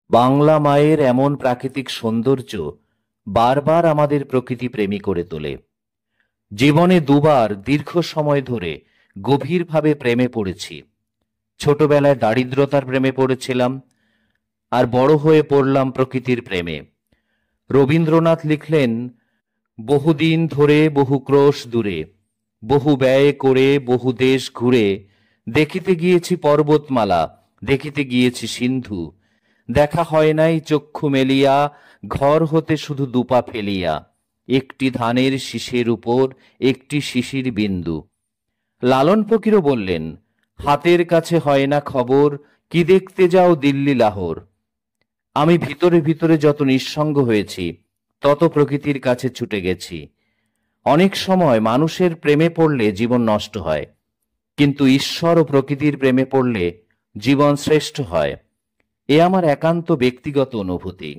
বাংলা মায়ের এমন প্রাকৃতিক সৌন্দর্য বারবার আমাদের প্রকৃতি প্রেমী করে তোলে। জীবনে দুবার দীর্ঘ সময় ধরে গভীরভাবে প্রেমে পড়েছি। ছোটবেলায় দারিদ্রতার প্রেমে পড়েছিলাম, আর বড় হয়ে পড়লাম প্রকৃতির প্রেমে। রবীন্দ্রনাথ লিখলেন, বহুদিন ধরে বহু ক্রোশ দূরে, বহু ব্যয় করে বহু দেশ ঘুরে, দেখিতে গিয়েছি পর্বতমালা, দেখিতে গিয়েছি সিন্ধু, দেখা হয় নাই চক্ষু মেলিয়া, ঘর হতে শুধু দুপা ফেলিয়া, একটি ধানের শীষের উপর একটি শিশির বিন্দু। লালন ফকিরও বললেন, হাতের কাছে হয় না খবর, কি দেখতে যাও দিল্লি লাহোর। আমি ভিতরে ভিতরে যত নিঃসঙ্গ হয়েছি, তত প্রকৃতির কাছে ছুটে গেছি। অনেক সময় মানুষের প্রেমে পড়লে জীবন নষ্ট হয়, কিন্তু ঈশ্বর ও প্রকৃতির প্রেমে পড়লে জীবন শ্রেষ্ঠ হয়। এ আমার একান্ত ব্যক্তিগত অনুভূতি।